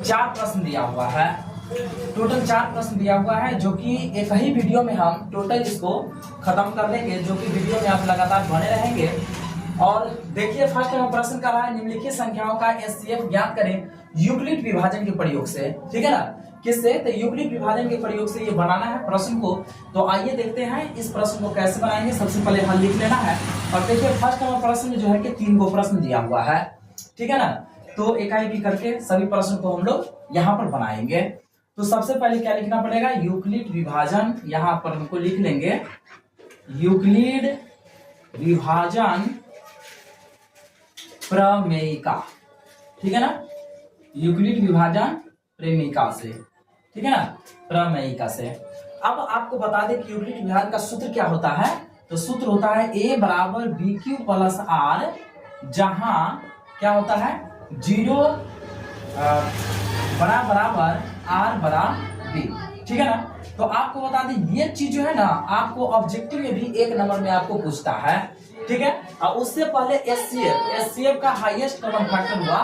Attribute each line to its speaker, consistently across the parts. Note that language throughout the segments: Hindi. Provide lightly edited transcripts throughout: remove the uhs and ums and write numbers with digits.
Speaker 1: 4 प्रश्न दिया हुआ है। टोटल 4 प्रश्न दिया हुआ है, जो कि एक ही वीडियो में हम टोटल इसको खत्म कर देंगे, जो कि वीडियो में आप लगातार बने रहेंगे। और देखिए, फर्स्ट में प्रश्न कर रहा है, निम्नलिखित संख्याओं का एचसीएफ ज्ञात करें यूक्लिड विभाजन के प्रयोग से। ठीक है ना, किससे? तो यूक्लिड विभाजन के प्रयोग से ये बनाना है प्रश्न को। तो आइए देखते हैं इस प्रश्न को कैसे बनाएंगे। सबसे पहले हल लिख लेना है। और देखिए, फर्स्ट नंबर प्रश्न में जो है कि 3 गो प्रश्न दिया हुआ है। ठीक है ना, तो एकाएक करके सभी प्रश्न को हम लोग यहाँ पर बनाएंगे। तो सबसे पहले क्या लिखना पड़ेगा? यूक्लिड विभाजन। यहाँ पर हमको लिख लेंगे यूक्लिड विभाजन प्रमेयिका। ठीक है ना, यूक्लिड विभाजन प्रमेयिका से। ठीक है ना, प्रमेयिका से। अब आपको बता दें कि यूक्लिड विभाजन का सूत्र क्या होता है। तो सूत्र होता है A बराबर बी क्यू प्लस आर, जहां क्या होता है 0 बड़ा बराबर आर बड़ा बी। ठीक है ना, तो आपको बता दें ये चीज जो है ना, आपको ऑब्जेक्टिव में भी 1 नंबर में आपको पूछता है। ठीक है, और उससे पहले एचसीएफ का हाईएस्ट कॉमन फैक्टर हुआ।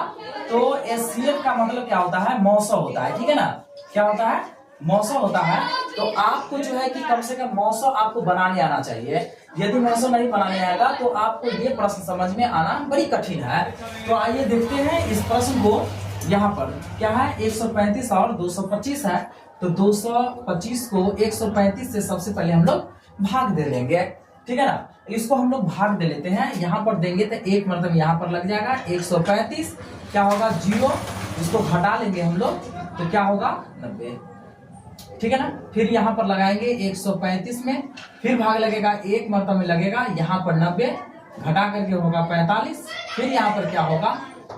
Speaker 1: तो एचसीएफ का मतलब क्या होता है? मौसम होता है। ठीक है ना, क्या होता है? मौसम होता है। तो आपको जो है कि कम से कम मौसम आपको बनाने आना चाहिए। यदि मौसम नहीं बनाने आएगा तो आपको ये प्रश्न समझ में आना बड़ी कठिन है। तो आइए देखते हैं इस प्रश्न को। यहाँ पर क्या है? 135 और 225 है। तो 225 को 135 से सबसे पहले हम लोग भाग दे देंगे। ठीक है ना, इसको हम लोग भाग दे लेते हैं। यहाँ पर देंगे तो 1 मतलब यहाँ पर लग जाएगा 135। क्या होगा? 0। इसको घटा लेंगे हम लोग तो क्या होगा? 90। ठीक है ना, फिर यहाँ पर लगाएंगे 135 में, फिर भाग लगेगा 1 मतलब में लगेगा यहाँ पर 90, घटा करके होगा 45। फिर यहाँ पर क्या होगा?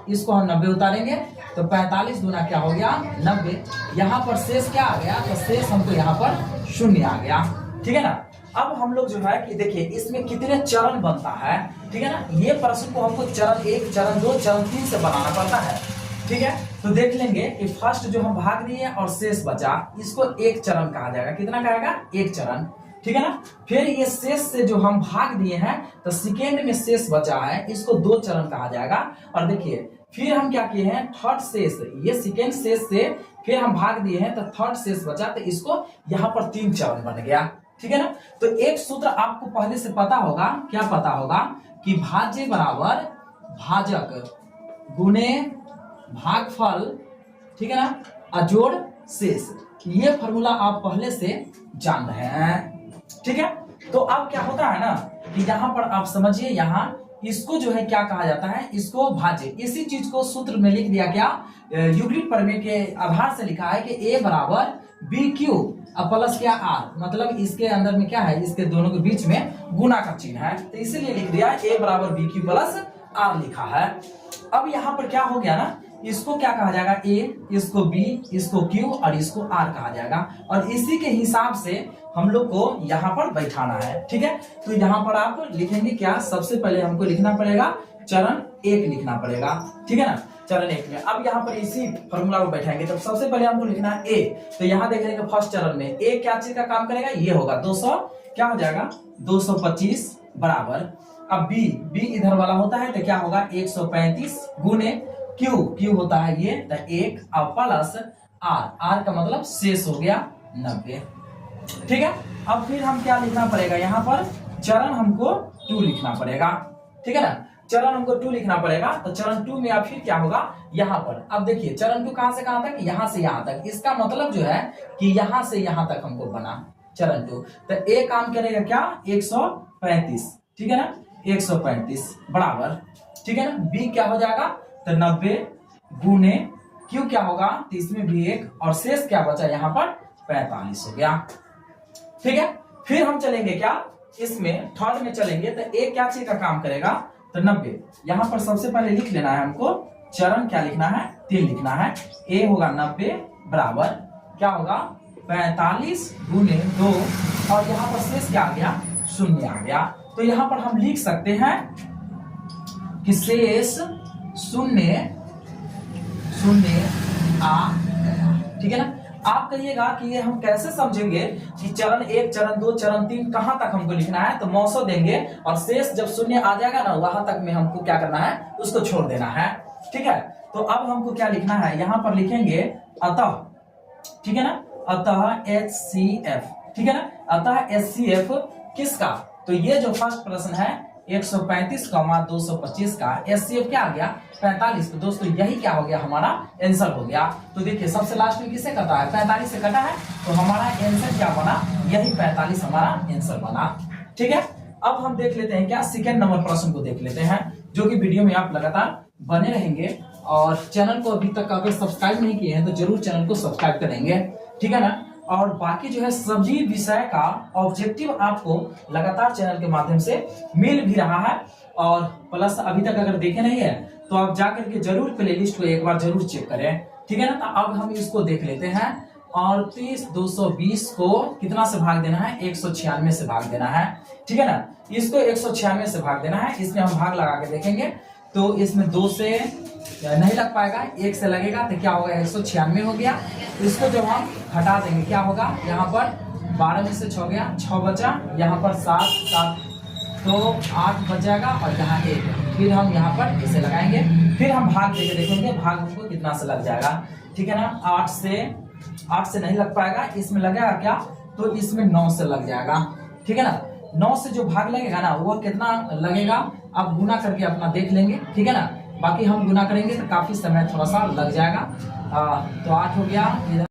Speaker 1: इसको हम 90 उतारेंगे तो 45 गुना क्या हो गया? 90। यहाँ पर शेष क्या आ गया? तो शेष हमको यहाँ पर 0 आ गया। ठीक है ना, अब हम लोग जो है कि देखिए इसमें कितने चरण बनता है। ठीक है ना, ये प्रश्न को हमको चरण 1, चरण 2, चरण 3 से बनाना पड़ता है। ठीक है, तो देख लेंगे कि फर्स्ट जो हम भाग दिए और शेष बचा, इसको 1 चरण कहा जाएगा। कितना कहेगा? 1 चरण। ठीक है ना, फिर ये शेष से जो हम भाग दिए हैं तो सेकेंड में शेष बचा है, इसको 2 चरण कहा जाएगा। और देखिए फिर हम क्या किए हैं? थर्ड शेष, ये सेकेंड शेष से फिर हम भाग दिए हैं तो थर्ड शेष बचा, तो इसको यहाँ पर 3 चरण बन गया। ठीक है ना, तो एक सूत्र आपको पहले से पता होगा। क्या पता होगा? कि भाज्य बराबर भाजक गुणे भागफल। ठीक है ना, अजोड़ शेष। ये फॉर्मूला आप पहले से जान रहे हैं। ठीक है, तो अब क्या होता है ना कि यहाँ पर आप समझिए, यहाँ इसको जो है क्या कहा जाता है? इसको भाज्य। इसी चीज को सूत्र में लिख दिया। क्या? यूक्लिड प्रमेय के आधार से लिखा है कि A बराबर बी क्यू प्लस क्या आर, मतलब इसके अंदर में क्या है? इसके दोनों के बीच में गुना का चिन्ह है, तो इसीलिए लिख दिया A बराबर बी क्यू प्लस आर लिखा है। अब यहाँ पर क्या हो गया ना, इसको क्या कहा जाएगा? A, इसको B, इसको Q और इसको R कहा जाएगा। और इसी के हिसाब से हम लोग को यहाँ पर बैठाना है। ठीक है, तो यहाँ पर आप लिखेंगे क्या? सबसे पहले हमको लिखना पड़ेगा चरण 1 लिखना पड़ेगा। ठीक है ना, चरण 1 में अब यहाँ पर इसी फॉर्मूला को बैठाएंगे। तो सबसे पहले हमको लिखना है A। तो यहाँ देख लेंगे फर्स्ट चरण में A क्या चीज का काम करेगा? ये होगा 200, क्या हो जाएगा? 225 बराबर। अब B इधर वाला होता है तो क्या होगा? 135 गुने Q होता है ये तो 1 और प्लस R का मतलब शेष हो गया 90। ठीक है, अब फिर हम क्या लिखना पड़ेगा? यहाँ पर चरण हमको 2 लिखना पड़ेगा। ठीक है ना, चरण हमको 2 लिखना पड़ेगा। तो चरण 2 में अब फिर क्या होगा? यहाँ पर अब देखिए चरण 2 कहां से कहां तक? यहाँ से यहाँ तक। इसका मतलब जो है कि यहाँ से यहाँ तक हमको बना चरण 2। तो A काम करेगा क्या? 135। ठीक है ना, 135 बराबर। ठीक है ना, B क्या हो जाएगा? तो 90 गुने Q क्या होगा? तो इसमें भी 1 और शेष क्या बचा? यहाँ पर 45 हो गया। ठीक है, फिर हम चलेंगे क्या? इसमें थर्ड में चलेंगे तो A क्या चीज का काम करेगा? तो 90। यहाँ पर सबसे पहले लिख लेना है हमको, चरण क्या लिखना है? 3 लिखना है। A होगा 90 बराबर क्या होगा? 45 गुने 2 और यहाँ पर शेष क्या आ गया? 0 आ गया। तो यहाँ पर हम लिख सकते हैं कि शेष 0 आ गया। ठीक है ना, आप कहिएगा कि ये हम कैसे समझेंगे कि चरण 1, चरण 2, चरण 3 कहां तक हमको लिखना है? तो मौसो देंगे और शेष जब 0 आ जाएगा ना, वहां तक में हमको क्या करना है? उसको छोड़ देना है। ठीक है, तो अब हमको क्या लिखना है, यहाँ पर लिखेंगे अतः, ठीक है ना, अतः HCF, ठीक है ना, अतः HCF किसका, तो ये जो फर्स्ट प्रश्न है 135,225 का HCF क्या आ गया 45। तो दोस्तों यही क्या हो गया, हमारा आंसर हो गया। तो देखिए सबसे लास्ट में किसे कटा है, 45 से कटा है, तो हमारा आंसर क्या बना, यही 45 हमारा आंसर बना। ठीक है, अब हम देख लेते हैं क्या, सेकेंड नंबर प्रश्न को देख लेते हैं, जो कि वीडियो में आप लगातार बने रहेंगे और चैनल को अभी तक अगर सब्सक्राइब नहीं किए हैं तो जरूर चैनल को सब्सक्राइब करेंगे, ठीक है ना। और बाकी जो है सभी विषय का ऑब्जेक्टिव आपको लगातार चैनल के माध्यम से मिल भी रहा है, और प्लस अभी तक अगर देखे नहीं है तो आप जाकर के जरूर प्लेलिस्ट को एक बार जरूर चेक करें, ठीक है ना। तो अब हम इसको देख लेते हैं, 38,220 को कितना से भाग देना है, 196 से भाग देना है, ठीक है ना। इसको 196 से भाग देना है, इसमें हम भाग लगा के देखेंगे, तो इसमें 2 से नहीं लग पाएगा, 1 से लगेगा, तो क्या होगा 196 हो गया। इसको जब हम हटा देंगे क्या होगा, यहाँ पर 12 में से 6 गया, 6 बचा, यहाँ पर 7 तो 8 बच जाएगा, और यहाँ 1, फिर हम यहाँ पर इसे लगाएंगे, फिर हम भाग देके देखेंगे भाग हमको कितना से लग जाएगा, ठीक है ना। 8 से नहीं लग पाएगा, इसमें लगेगा क्या, तो इसमें 9 से लग जाएगा, ठीक है ना। 9 से जो भाग लगेगा ना वो कितना लगेगा, आप गुना करके अपना देख लेंगे, ठीक है ना। बाकी हम गुना करेंगे तो काफी समय थोड़ा सा लग जाएगा। तो 8 हो गया, इधर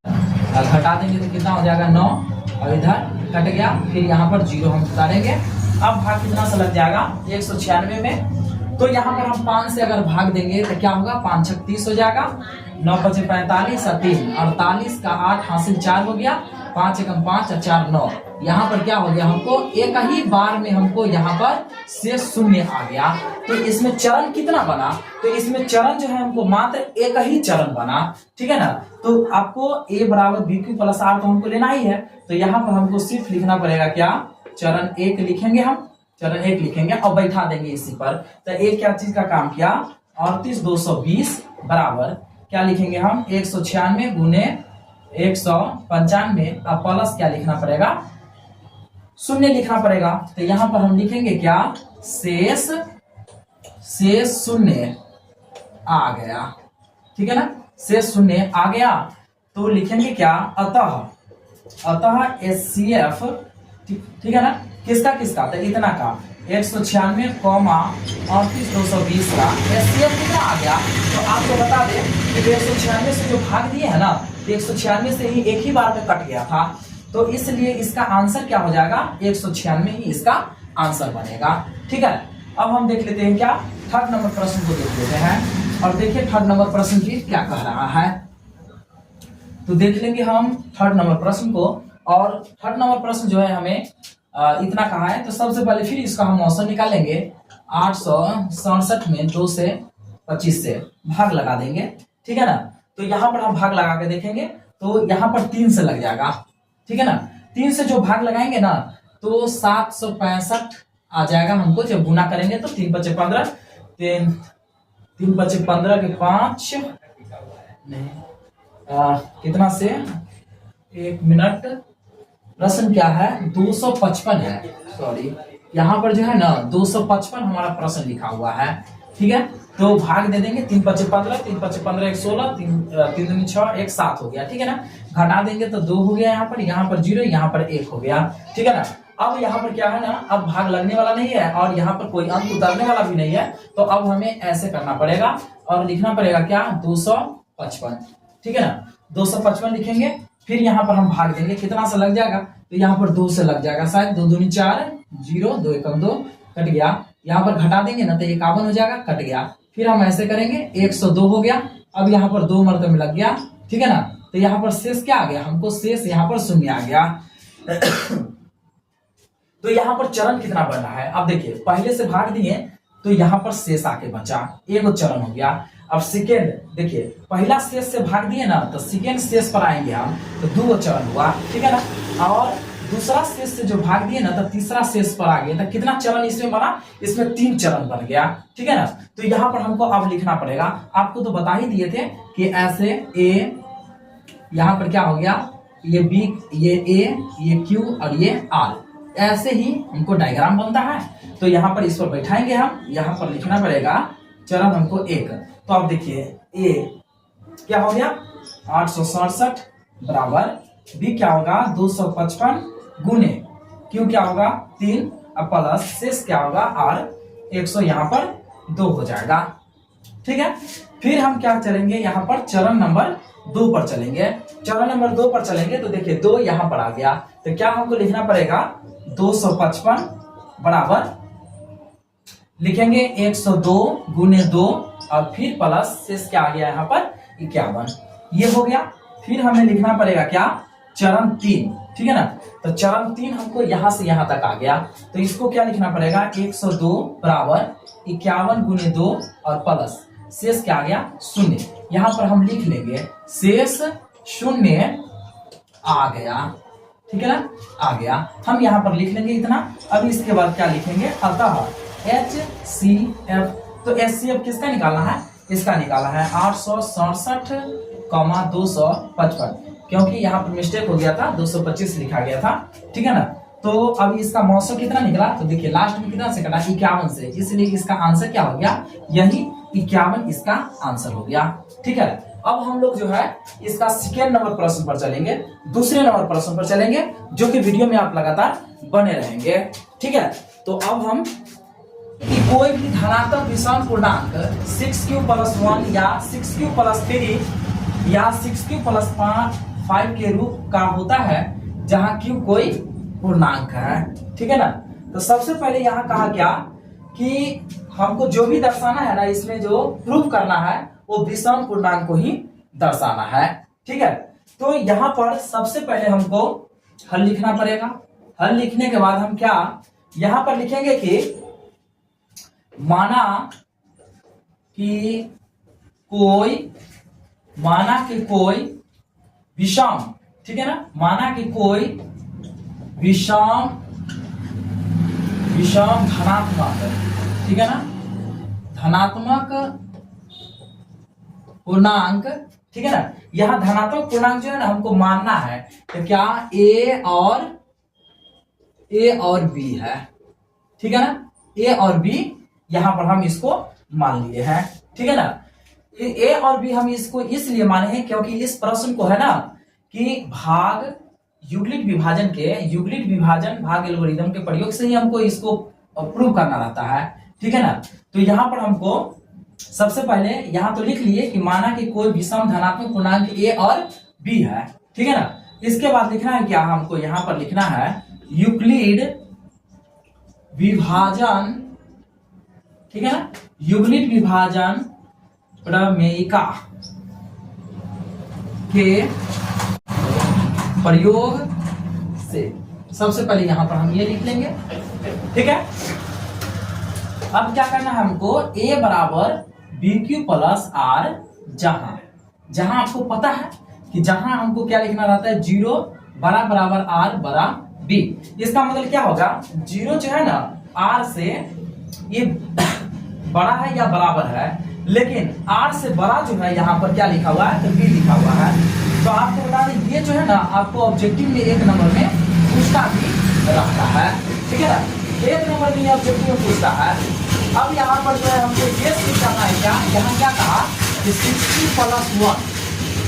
Speaker 1: घटा देंगे तो कितना हो जाएगा 9, और इधर कट गया, फिर यहाँ पर 0 हम उतारेंगे। अब भाग कितना से लग जाएगा 196 में, तो यहाँ पर हम 5 से अगर भाग देंगे तो क्या होगा, 5 छक 30 हो जाएगा, 9 बचे 45 और 3 48 का 8 हासिल 4 हो गया, 5 एकम 5 और 4 9। यहाँ पर क्या हो गया, हमको एक ही बार में हमको यहाँ पर से 0 आ गया। तो इसमें चरण कितना बना, तो इसमें चरण जो है हमको मात्र एक ही चरण बना, ठीक है ना। तो आपको A बराबर BQ प्लस R तो हमको लेना ही है, तो यहाँ पर हमको सिर्फ लिखना पड़ेगा क्या, चरण 1 लिखेंगे, हम चरण 1 लिखेंगे और बैठा देंगे इसी पर। तो एक क्या चीज का काम किया, 38,220 बराबर क्या लिखेंगे हम, 196 गुने 195, अब प्लस क्या लिखना पड़ेगा, 0 लिखना पड़ेगा। तो यहाँ पर हम लिखेंगे क्या, शेष 0 आ गया, ठीक है ना, शेष 0 आ गया। तो लिखेंगे क्या, अतः HCF, ठीक है ना, किसका तो इतना का 196, 38,220 का HCF कितना आ गया। तो आपको बता दें कि 196 से जो भाग दिए है ना, 196 से ही एक ही बार में कट गया था, तो इसलिए इसका आंसर क्या हो जाएगा, 196 ही इसका आंसर बनेगा, ठीक है। अब हम देख लेते हैं क्या, थर्ड नंबर प्रश्न को देख लेते हैं, और देखिए थर्ड नंबर प्रश्न भी क्या कह रहा है। तो देख लेंगे हम थर्ड नंबर प्रश्न को, और थर्ड नंबर प्रश्न जो है हमें इतना कहा है, तो सबसे पहले फिर इसका हम औसत निकालेंगे, 867 में 2 से 25 से भाग लगा देंगे, ठीक है ना। तो यहाँ पर हम भाग लगा के देखेंगे, तो यहाँ पर 3 से लग जाएगा, ठीक है ना। 3 से जो भाग लगाएंगे ना तो 765 आ जाएगा हमको, जब गुना करेंगे तो 3 बचे 15, 3 बचे 15 के 5 नहीं, कितना से, 1 मिनट, प्रश्न क्या है 255 है, सॉरी यहाँ पर जो है ना 255 हमारा प्रश्न लिखा हुआ है, ठीक है। तो भाग दे देंगे, 3 बचे 15, 3 बचे 15 1 16, 3 दूनी 6, 1 7 हो गया, ठीक है ना। घटा देंगे तो 2 हो गया, यहाँ पर 0, यहाँ पर 1 हो गया, ठीक है ना। अब यहाँ पर क्या है ना, अब भाग लगने वाला नहीं है और यहाँ पर कोई अंक उतरने वाला भी नहीं है, तो अब हमें ऐसे करना पड़ेगा और लिखना पड़ेगा क्या, 255, ठीक है ना। 255 लिखेंगे, फिर यहाँ पर हम भाग देंगे, कितना से लग जाएगा, तो यहाँ पर 2 से लग जाएगा शायद, 2 दूनी 4, 0, 2 एकम 2, कट गया। यहाँ पर घटा देंगे ना तो 51 हो जाएगा, कट गया। फिर हम ऐसे करेंगे, 102 हो गया, अब यहाँ पर 2 मरतबे में लग गया, ठीक है ना। तो यहाँ पर शेष क्या आ गया, हमको शेष यहाँ पर 0 आ गया। तो यहाँ पर चरण कितना बन रहा है, अब देखिए पहले से भाग दिए तो यहाँ पर शेष आके बचा, एक चरण हो गया। अब सेकेंड देखिए, पहला शेष से भाग दिए ना तो सेकेंड शेष पर आएंगे हम, तो 2 चरण हुआ, ठीक है ना। और दूसरा शेष से जो भाग दिए ना तो तीसरा शेष पर आ गया, तो कितना चरण इसमें बना, इसमें 3 चरण बन गया, ठीक है ना। तो यहाँ पर हमको अब लिखना पड़ेगा, आपको तो बता ही दिए थे कि ऐसे A, यहाँ पर क्या हो गया, ये B, ये A, ये Q और ये R, ऐसे ही हमको डायग्राम बनता है। तो यहाँ पर इस पर बैठाएंगे हम, यहाँ पर लिखना पड़ेगा चरण हमको 1। तो आप देखिए ए क्या हो गया 867 बराबर बी क्या होगा 255 गुने क्यू क्या होगा 3 अब प्लस शेष क्या होगा आर 100 यहाँ पर 2 हो जाएगा। ठीक है, फिर हम क्या चलेंगे यहाँ पर चरण नंबर 2 पर चलेंगे। चरण नंबर 2 पर चलेंगे तो देखिए 2 यहाँ पर आ गया तो क्या हमको लिखना पड़ेगा 255 बराबर लिखेंगे 102 गुने 2 और फिर प्लस शेष क्या आ गया यहाँ पर 51 ये हो गया। फिर हमें लिखना पड़ेगा क्या चरण 3, ठीक है ना। तो चरण 3 हमको यहां से यहां तक आ गया तो इसको क्या लिखना पड़ेगा 102 बराबर 51 गुने 2 और प्लस शेष क्या आ गया 0। यहां पर हम लिख लेंगे शेष 0 आ गया, ठीक है ना, आ गया। हम यहां पर लिख लेंगे इतना। अब इसके बाद क्या लिखेंगे अतः HCF तो HCF किसका निकालना है इसका निकाला है 867,255 क्योंकि यहाँ पर मिस्टेक हो गया था 225 लिखा गया था, ठीक है ना। तो अब इसका मौसम कितना निकला तो देखिए लास्ट में कितना से कटा 51 से, इसलिए इसका आंसर क्या हो गया यही 51 इसका आंसर हो गया। ठीक है, अब हम लोग जो है इसका सेकेंड नंबर प्रश्न पर चलेंगे, दूसरे नंबर प्रश्न पर चलेंगे जो कि वीडियो में आप लगातार बने रहेंगे। ठीक है, तो अब हम कि कोई भी धनात्मक विषम पूर्णांक 6q+1 या 6q+3 या 6q+5 के रूप का होता है जहां q कोई पूर्णांक है। ठीक है ना, तो सबसे पहले यहाँ कहा क्या कि हमको जो भी दर्शाना है ना इसमें जो प्रूफ करना है वो विषम पूर्णांक को ही दर्शाना है। ठीक है, तो यहाँ पर सबसे पहले हमको हल लिखना पड़ेगा। हल लिखने के बाद हम क्या यहाँ पर लिखेंगे कि माना कि कोई विषम, ठीक है ना, माना कि कोई विषम धनात्मक, ठीक है ना, धनात्मक पूर्णांक, ठीक है ना। यहां धनात्मक पूर्णांक जो है ना हमको मानना है तो क्या ए और बी है, ठीक है ना, ए और बी यहां पर हम इसको मान लिए हैं। ठीक है ना, ए और बी हम इसको इसलिए माने हैं क्योंकि इस प्रश्न को है ना कि भाग यूक्लिड विभाजन भाग एल्गोरिथम के प्रयोग से ही हमको इसको प्रूव करना रहता है। ठीक है ना, तो यहां पर हमको सबसे पहले यहां तो लिख लिए कि माना कि कोई विषम धनात्मक पूर्णांक ए और बी है। ठीक है ना, इसके बाद लिखना है क्या हमको यहां पर लिखना है यूक्लिड विभाजन, ठीक है ना, यूक्लिड विभाजन प्रमेयिका के प्रयोग से। सबसे पहले यहां पर हम ये लिख लेंगे। ठीक है, अब क्या करना है हमको a बराबर BQ+R जहां आपको पता है कि जहां हमको क्या लिखना रहता है 0 बड़ा बराबर R बड़ा B। इसका मतलब क्या होगा 0 जो है ना R से ये बड़ा है या बराबर है, लेकिन R से बड़ा जो है यहाँ पर क्या लिखा हुआ है तो B लिखा हुआ है। तो आपको बता दें ये जो है ना आपको ऑब्जेक्टिव में 1 नंबर में पूछता भी रहता है। ठीक है ना, 1 नंबर में ऑब्जेक्टिव में पूछता है। अब यहाँ पर जो है हमको ये चीज करना है क्या, यहाँ क्या कहा कि 6q+1,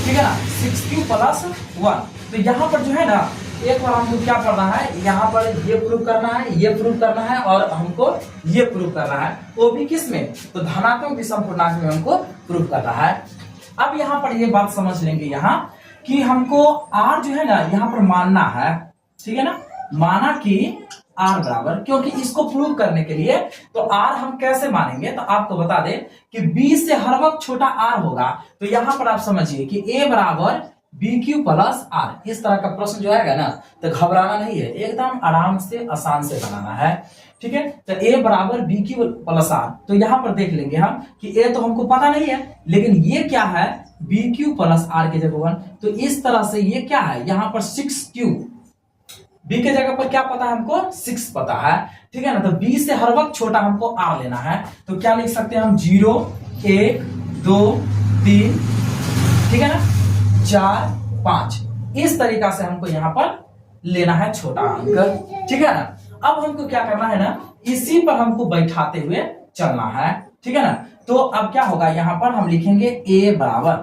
Speaker 1: ठीक है ना, 6q+1। तो यहाँ पर जो है ना एक बार हमको क्या करना है, यहाँ पर ये प्रूव करना है, ये प्रूव करना है और हमको ये प्रूव करना है, वो भी किस में तो धनात्मक विषम पूर्णांक में हमको प्रूव करना है। अब यहाँ पर ये बात समझ लेंगे यहाँ कि हमको R जो है ना यहाँ पर मानना है, ठीक है ना, माना कि R बराबर, क्योंकि इसको प्रूव करने के लिए तो R हम कैसे मानेंगे तो आपको बता दें कि B से हर वक्त छोटा R होगा। तो यहाँ पर आप समझिए कि A बराबर BQ+R, इस तरह का प्रश्न जो आएगा ना तो घबराना नहीं है, एकदम आराम से आसान से बनाना है। ठीक है, तो A बराबर BQ+R, तो यहाँ पर देख लेंगे हम कि A तो हमको पता नहीं है, लेकिन ये क्या है BQ+R के जगह 1, तो इस तरह से ये क्या है यहाँ पर 6Q, B के जगह पर क्या पता है हमको 6 पता है। ठीक है ना, तो B से हर वक्त छोटा हमको R लेना है, तो क्या लिख सकते हैं हम 0 1 2 3, ठीक है ना, 4 5, इस तरीका से हमको यहाँ पर लेना है छोटा अंक। ठीक है ना, अब हमको क्या करना है ना इसी पर हमको बैठाते हुए चलना है। ठीक है ना, तो अब क्या होगा, यहाँ पर हम लिखेंगे ए बराबर,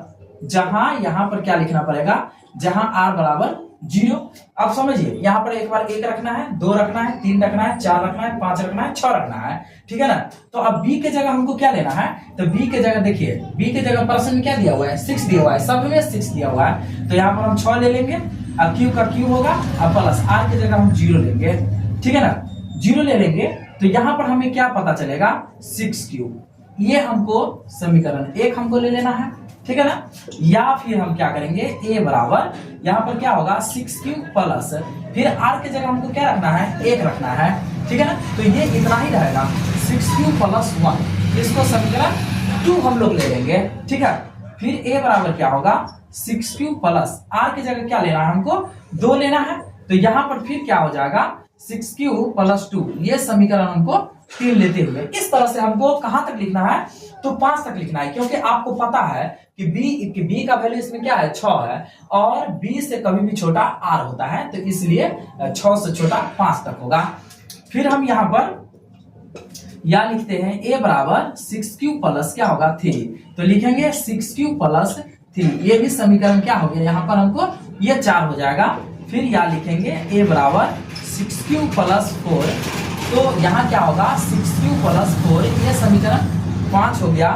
Speaker 1: जहां यहाँ पर क्या लिखना पड़ेगा, जहां आर बराबर 0। अब समझिए, यहाँ पर एक बार 1 रखना है, 2 रखना है, 3 रखना है, 4 रखना है, 5 रखना है, 6 रखना है, ठीक है ना। तो अब बी के जगह हमको क्या लेना है, तो बी के जगह देखिए, बी के जगह प्रश्न में क्या दिया हुआ है, 6 दिया हुआ है, सब में 6 दिया हुआ है, तो यहाँ पर हम 6 ले लेंगे। अब क्यू का क्यू होगा, अब प्लस आर के जगह हम 0 लेंगे, ठीक है ना, 0 ले लेंगे। तो यहाँ पर हमें क्या पता चलेगा, 6Q। ये हमको समीकरण 1 हमको ले लेना है, ठीक है ना। या फिर हम क्या करेंगे, ए बराबर, यहाँ पर क्या होगा 6Q प्लस, फिर आर के जगह हमको क्या रखना है, 1 रखना है, ठीक है ना। तो ये इतना ही रहेगा, 6Q प्लस 1, इसको समीकरण 2 हम लोग ले लेंगे, ठीक है। फिर ए बराबर क्या होगा, 6Q प्लस आर के जगह क्या लेना है, हमको 2 लेना है। तो यहाँ पर फिर क्या हो जाएगा, 6Q प्लस 2, ये समीकरण हमको 3 लेते हुए इस तरह से हमको कहां तक लिखना है, तो 5 तक लिखना है, क्योंकि आपको पता है कि बी का वैल्यू इसमें क्या है, 6 है, और बी से कभी भी छोटा आर होता है, तो इसलिए 6 से छोटा 5 तक होगा। फिर हम यहाँ पर या लिखते हैं ए बराबर 6Q प्लस क्या होगा 3, तो लिखेंगे 6Q प्लस 3, ये भी समीकरण क्या हो गया, यहाँ पर हमको ये 4 हो जाएगा। फिर या लिखेंगे ए बराबर 6Q प्लस 4, तो यहाँ क्या होगा 6Q प्लस 4, ये समीकरण 5 हो गया।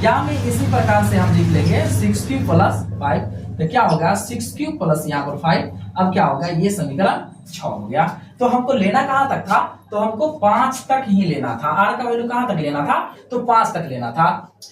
Speaker 1: या में इसी प्रकार से हम लिख लेंगे 6Q प्लस 5, तो क्या होगा 6Q प्लस यहाँ पर 5, अब क्या होगा, ये समीकरण 6 हो गया। तो हमको लेना कहां तक था, तो हमको 5 तक ही लेना था, आर का वैल्यू कहां तक लेना था, तो 5 तक लेना था,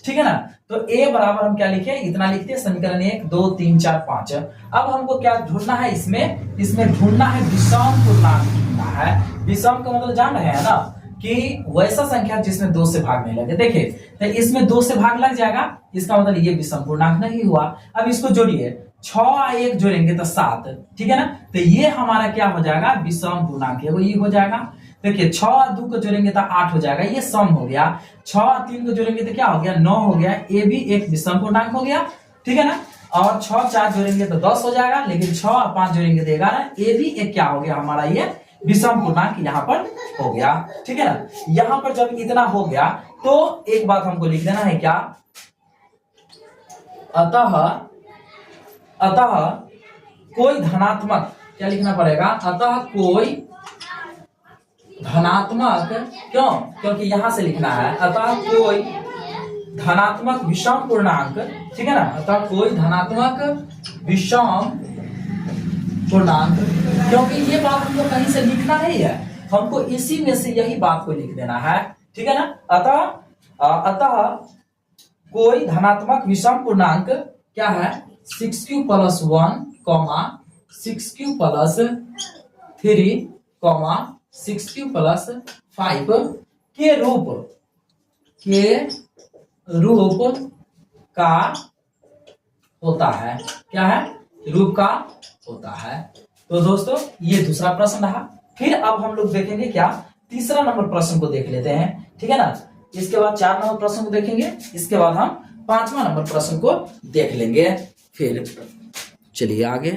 Speaker 1: ठीक है ना। तो ए बराबर हम क्या लिखे, इतना लिखते हैं, समीकरण 1 2 3 4 5। अब हमको क्या ढूंढना है, इसमें ढूंढना है विषम पूर्णांक ढूंढना है। विषम का मतलब जान रहे हैं ना, कि वैसा संख्या जिसमें 2 से भाग नहीं लगे। देखिए, तो इसमें 2 से भाग लग जाएगा, इसका मतलब ये विषम पूर्णांक नहीं हुआ। अब इसको जोड़िए, 6 और 1 जोड़ेंगे तो 7, ठीक है ना। तो ये हमारा क्या हो जाएगा, विषम पूर्णांक है, वो ये हो जाएगा। देखिए 6 और 2 को जोड़ेंगे तो 8 हो जाएगा, ये सम हो गया। 6 और 3 को जोड़ेंगे तो क्या हो गया, 9 हो गया, ये भी एक विषम पूर्णांक हो गया, ठीक है ना। और 6 4 जोड़ेंगे तो 10 हो जाएगा, लेकिन 6 और 5 जोड़ेंगे तो 11, ये भी एक क्या हो गया हमारा, ये विषम पूर्णांक यहाँ पर हो गया, ठीक है ना। यहाँ पर जब इतना हो गया तो एक बात हमको लिख देना है, क्या, अतः कोई धनात्मक, क्या लिखना पड़ेगा, अतः कोई धनात्मक, क्यों, क्योंकि यहां से लिखना है, अतः कोई धनात्मक विषम पूर्णांक, ठीक है ना, अतः कोई धनात्मक विषम पूर्णांक, क्योंकि ये बात हमको कहीं से लिखना नहीं है, हमको इसी में से यही बात को लिख देना है, ठीक है ना। अतः कोई धनात्मक विषम पूर्णांक क्या है, 6Q plus 1, 6Q plus 3, 6Q plus 5 के रूप का होता है, क्या है, रूप का होता है। तो दोस्तों ये दूसरा प्रश्न रहा। फिर अब हम लोग देखेंगे क्या, तीसरा नंबर प्रश्न को देख लेते हैं, ठीक है ना। इसके बाद 4 नंबर प्रश्न को देखेंगे, इसके बाद हम 5वां नंबर प्रश्न को देख लेंगे। फिर चलिए आगे,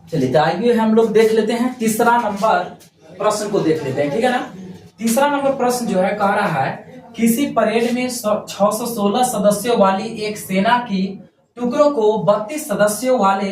Speaker 1: चलिए तो आइए हम लोग देख लेते हैं तीसरा नंबर प्रश्न को देख लेते हैं, ठीक है ना। तीसरा नंबर प्रश्न जो है कह रहा है, किसी परेड में 616 सदस्यों वाली एक सेना की टुकड़ों को 32 सदस्यों वाले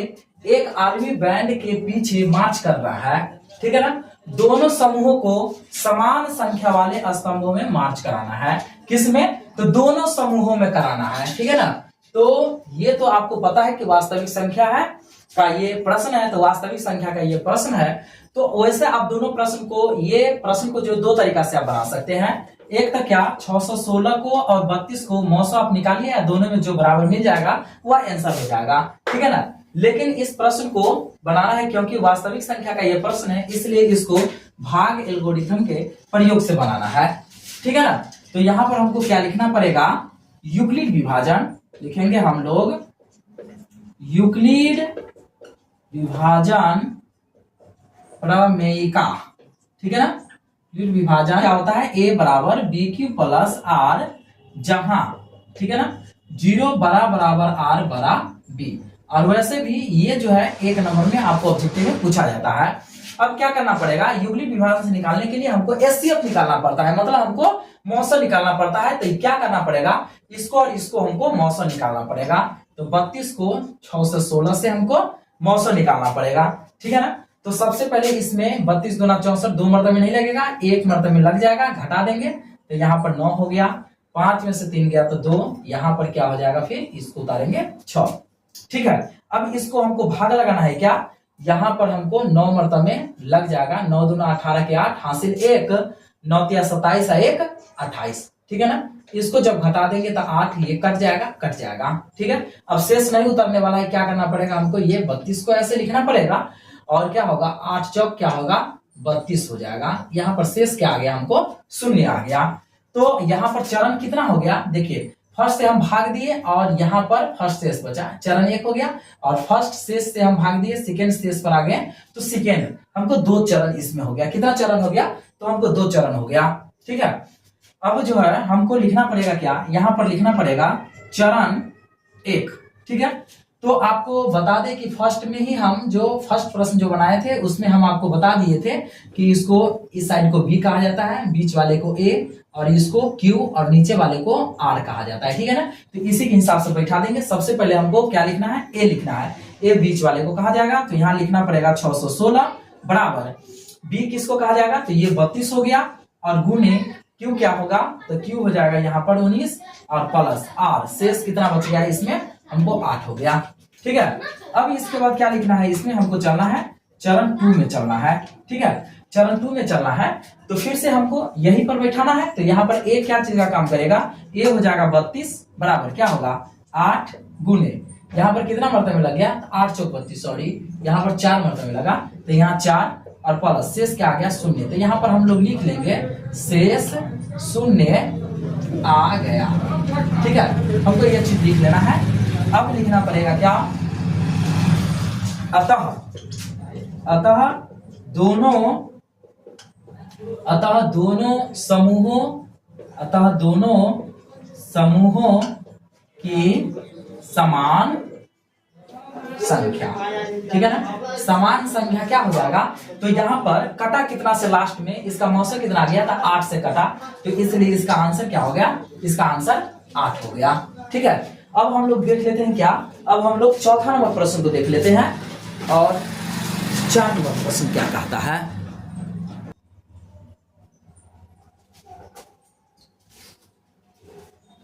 Speaker 1: एक आर्मी बैंड के पीछे मार्च कर रहा है, ठीक है ना। दोनों समूहों को समान संख्या वाले स्तंभों में मार्च कराना है, किसमें, तो दोनों समूहों में कराना है, ठीक है ना। तो ये तो आपको पता है कि वास्तविक संख्या है का ये प्रश्न है, तो वास्तविक संख्या का ये प्रश्न है। तो वैसे आप दोनों प्रश्न को, ये प्रश्न को जो 2 तरीका से आप बना सकते हैं, एक तो क्या 616 को और 32 को मौसम आप निकालिए, या दोनों में जो बराबर मिल जाएगा वह आंसर हो जाएगा, ठीक है ना। लेकिन इस प्रश्न को बनाना है, क्योंकि वास्तविक संख्या का यह प्रश्न है, इसलिए इसको भाग एल्गोरिथम के प्रयोग से बनाना है, ठीक है ना। तो यहाँ पर हमको क्या लिखना पड़ेगा, यूक्लिड विभाजन लिखेंगे हम लोग, यूक्लिड विभाजन प्रमेयिका, ठीक है ना। यूक्लिड विभाजन क्या होता है, a बराबर BQ प्लस R, जहां, ठीक है ना, 0 बराबर R बड़ा B। और वैसे भी ये जो है 1 नंबर में आपको ऑब्जेक्टिव में पूछा जाता है। अब क्या करना पड़ेगा, युगलित विभाजन से निकालने के लिए हमको एचसीएफ निकालना पड़ता है, मतलब हमको मौसम निकालना पड़ता है। तो क्या करना पड़ेगा, इसको और इसको हमको मौसम निकालना पड़ेगा। तो 32 को 6 से 16 से हमको मौसम निकालना पड़ेगा, ठीक है ना। तो सबसे पहले इसमें 32 दूना 64, 2 मरतबे में नहीं लगेगा, 1 मरतबे में लग जाएगा, घटा देंगे तो यहाँ पर 9 हो गया, 5 में से 3 गया तो 2, यहाँ पर क्या हो जाएगा, फिर इसको उतारेंगे 6, ठीक है। अब इसको हमको भाग लगाना है क्या, यहाँ पर हमको 9 मरतबे में लग जाएगा, 9 दूना 18 के 8 हासिल 1, 9 तिया 27 1 28, ठीक है ना। इसको जब घटा देंगे तो 8 ये कट जाएगा, ठीक है। अब शेष नहीं उतरने वाला है, क्या करना पड़ेगा हमको, ये 32 को ऐसे लिखना पड़ेगा और क्या होगा, 8 चौक क्या होगा 32 हो जाएगा। यहाँ पर शेष क्या आ गया, हमको 0 आ गया। तो यहाँ पर चरण कितना हो गया, देखिए फर्स्ट से हम भाग दिए और यहाँ पर फर्स्ट शेष बचा, चरण 1 हो गया, और फर्स्ट शेष से हम भाग दिए, सेकेंड शेष पर आ गए तो सेकेंड हमको 2 चरण इसमें हो गया। कितना चरण हो गया, तो हमको 2 चरण हो गया, ठीक है। अब जो है हमको लिखना पड़ेगा क्या, यहाँ पर लिखना पड़ेगा चरण 1, ठीक है। तो आपको बता दें कि फर्स्ट में ही हम जो फर्स्ट प्रश्न जो बनाए थे उसमें हम आपको बता दिए थे कि इसको इस साइड को बी कहा जाता है, बीच वाले को ए, और इसको क्यू और नीचे वाले को आर कहा जाता है, ठीक है ना। तो इसी के हिसाब से बैठा देंगे। सबसे पहले हमको क्या लिखना है, ए लिखना है, ए बीच वाले को कहा जाएगा, तो यहाँ लिखना पड़ेगा 616 बराबर बी किसको कहा जाएगा, तो ये 32 हो गया, और गुणे क्यू क्या होगा, तो क्यू हो जाएगा यहाँ पर 19 और प्लस आर, शेष कितना बच गया इसमें, हमको 8 हो गया, ठीक है। अब इसके बाद क्या लिखना है, इसमें हमको चलना है चरण 2 में चलना है, ठीक है। चरण 2 में चलना है तो फिर से हमको यहीं पर बैठाना है। तो यहाँ पर ए क्या चीज का काम करेगा, ए हो जाएगा 32 बराबर क्या होगा 8 गुने, यहाँ पर कितना मरतबे में लग गया, 8 चौक 32, सॉरी यहाँ पर 4 मरतबे में लगा, तो यहाँ 4 और प्लस शेष क्या आ गया 0। तो यहाँ पर हम लोग लिख लेंगे शेष 0 आ गया, ठीक है। हमको ये चीज लिख लेना है। अब लिखना पड़ेगा क्या, अतः दोनों समूहों की समान संख्या, ठीक है ना। समान संख्या क्या हो जाएगा, तो यहाँ पर कटा कितना से लास्ट में, इसका मौसम कितना आ गया था 8 से कटा, तो इसलिए इसका आंसर क्या हो गया, इसका आंसर 8 हो गया, ठीक है। अब हम लोग देख लेते हैं क्या, अब हम लोग चौथा नंबर प्रश्न को देख लेते हैं और 4 नंबर प्रश्न क्या कहता है।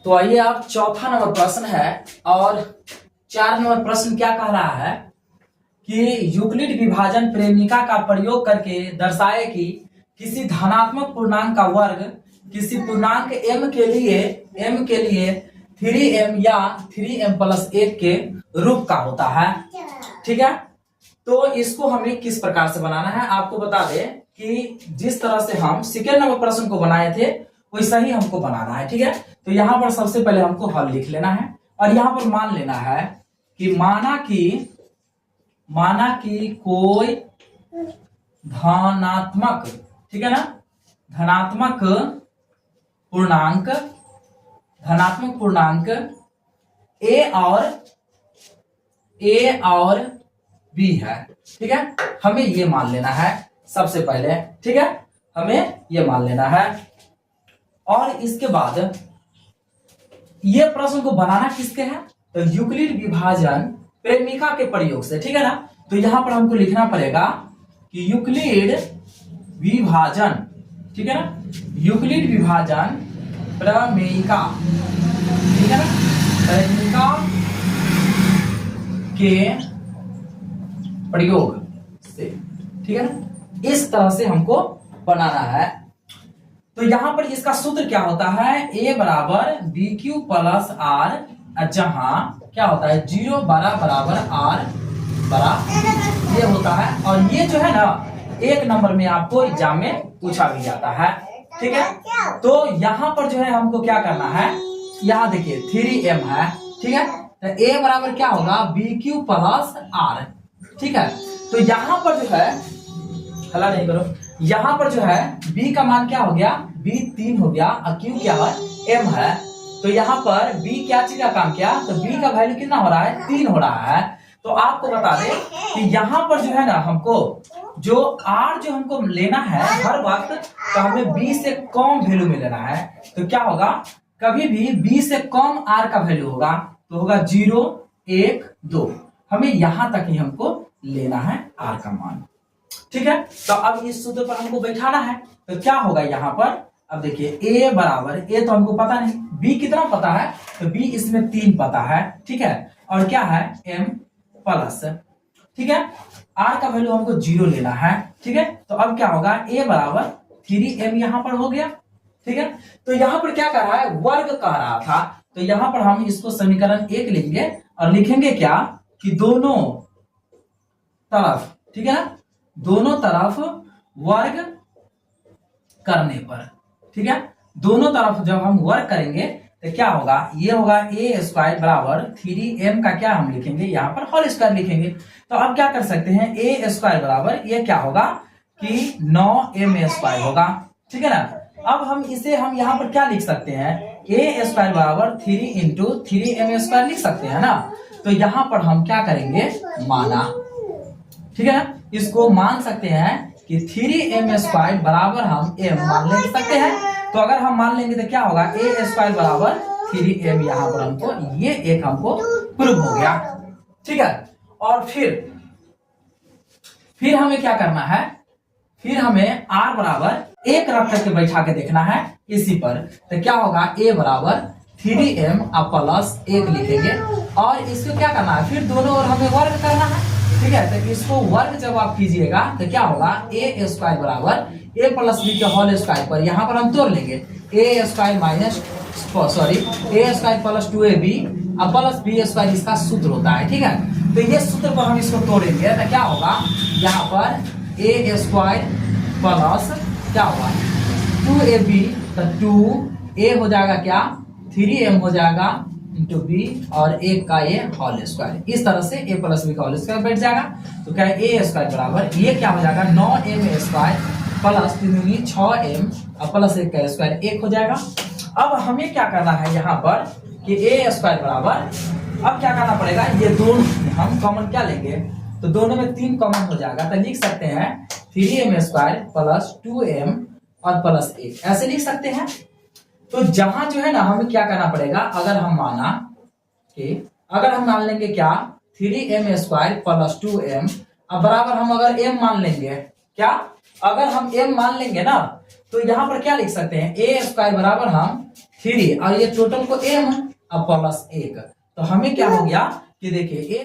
Speaker 1: तो आइए आप चौथा नंबर प्रश्न है और 4 नंबर प्रश्न क्या कह रहा है कि यूक्लिड विभाजन प्रेमिका का प्रयोग करके दर्शाए कि किसी धनात्मक पूर्णांक का वर्ग किसी पूर्णांक m के लिए 3m या 3m+1 के रूप का होता है, ठीक है। तो इसको हमें किस प्रकार से बनाना है, आपको बता दें कि जिस तरह से हम सेकेंड नंबर प्रश्न को बनाए थे वैसा ही हमको बनाना है, ठीक है। तो यहाँ पर सबसे पहले हमको हल लिख लेना है और यहाँ पर मान लेना है कि माना कि कोई धनात्मक, ठीक है ना, धनात्मक पूर्णांक ए और बी है, ठीक है। हमें ये मान लेना है सबसे पहले, ठीक है, हमें ये मान लेना है। और इसके बाद ये प्रश्न को बनाना किसके है, तो यूक्लिड विभाजन प्रेमिका के प्रयोग से, ठीक है ना। तो यहां पर हमको लिखना पड़ेगा कि यूक्लिड विभाजन, ठीक है ना, यूक्लिड विभाजन प्रमेयिका, ठीक है ना, प्रेमिका के प्रयोग से, ठीक है ना, इस तरह से हमको बनाना है। तो यहां पर इसका सूत्र क्या होता है, a बराबर बी क्यू प्लस आर, जहां क्या होता है 0 बराबर आर बड़ा ये होता है। और ये जो है ना 1 नंबर में आपको एग्जाम में पूछा भी जाता है, ठीक है। तो यहाँ पर जो है हमको क्या करना है, यहाँ देखिए 3m है, ठीक है। तो a बराबर क्या होगा बी क्यू प्लस आर, ठीक है। तो यहाँ पर जो है हला नहीं करो, यहाँ पर जो है b का मान क्या हो गया, b 3 हो गया और q क्या है m है। तो यहाँ पर b क्या चीज का काम किया, तो b का वैल्यू कितना हो रहा है 3 हो रहा है। तो आपको बता दें कि यहाँ पर जो है ना हमको जो आर जो हमको लेना है हर वक्त, तो हमें बी से कम वैल्यू में लेना है। तो क्या होगा, कभी भी बी से कम आर का वैल्यू होगा तो होगा 0, 1, 2। हमें यहां तक ही हमको लेना है आर का मान। ठीक है, तो अब इस सूत्र पर हमको बैठाना है। तो क्या होगा यहाँ पर, अब देखिए ए बराबर, ए तो हमको पता नहीं, बी कितना पता है, तो बी इसमें 3 पता है। ठीक है, और क्या है एम प्लस, ठीक है, आर का वैल्यू हमको 0 लेना है। ठीक है, तो अब क्या होगा, ए बराबर 3m यहां पर हो गया। ठीक है, तो यहां पर क्या कर रहा है, वर्ग कह रहा था, तो यहां पर हम इसको समीकरण 1 लिखेंगे और लिखेंगे क्या कि दोनों तरफ, ठीक है ना, दोनों तरफ वर्ग करने पर, ठीक है, दोनों तरफ जब हम वर्ग करेंगे तो क्या होगा, ये होगा ए स्क्वायर बराबर 3m का क्या हम लिखेंगे यहाँ पर होल स्क्वायर लिखेंगे। तो अब क्या कर सकते हैं, ए स्क्वायर बराबर ये क्या होगा कि 9m स्क्वायर होगा। ठीक है ना, अब हम इसे हम यहाँ पर क्या लिख सकते हैं, ए स्क्वायर बराबर 3 इंटू 3m स्क्वायर लिख सकते हैं ना। तो यहाँ पर हम क्या करेंगे, माना, ठीक है ना, इसको मान सकते हैं कि 3m स्क्वायर बराबर हम m मान ले सकते हैं। तो अगर हम मान लेंगे तो क्या होगा, ए स्क्वायर बराबर 3m, यहाँ पर हमको ये एक हमको प्रूव हो गया। ठीक है, और फिर हमें क्या करना है, फिर हमें r बराबर 1 रख करके बैठा के देखना है इसी पर। तो क्या होगा, a बराबर 3m अब प्लस 1 लिखेंगे और इसको क्या करना है, फिर दोनों ओर हमें वर्ग करना है। ठीक है, तो इसको वर्ग जब आप कीजिएगा तो क्या होगा, ए स्क्वायर बराबर ए प्लस बी के होल स्क्वायर पर यहाँ पर हम तोड़ लेंगे, ए स्क्वायर माइनस ए स्क्वायर प्लस 2ab अब प्लस बी स्क्वायर इसका सूत्र होता है। ठीक है, तो ये सूत्र पर हम इसको तोड़ेंगे तो क्या होगा, यहाँ पर ए स्क्वायर प्लस क्या होगा 2ab, तो 2a हो जाएगा क्या 3m हो जाएगा इंटू बी और 1 का ये होल स्क्वायर, इस तरह से a प्लस बी का होल स्क्वायर बैठ जाएगा। तो क्या है, ए स्क्वायर बराबर ये क्या हो जाएगा 9m स्क्वायर प्लस 6m और प्लस 1 का स्क्वायर 1 हो जाएगा। अब हमें क्या करना है यहाँ पर कि ए स्क्वायर बराबर, अब क्या करना पड़ेगा, ये दोनों हम कॉमन क्या लेंगे, तो दोनों में 3 कॉमन हो जाएगा। तो लिख सकते हैं 3m स्क्वायर प्लस 2m और प्लस 1, ऐसे लिख सकते हैं। तो जहां जो है ना हमें क्या करना पड़ेगा, अगर हम माना कि अगर हम मान लेंगे क्या 3m स्क्वायर प्लस 2m, अब बराबर हम अगर m मान लेंगे, क्या अगर हम m मान लेंगे ना, तो यहाँ पर क्या लिख सकते हैं, ए स्क्वायर बराबर हम 3 और ये टोटल को m अब प्लस 1। तो हमें क्या हो गया कि देखिए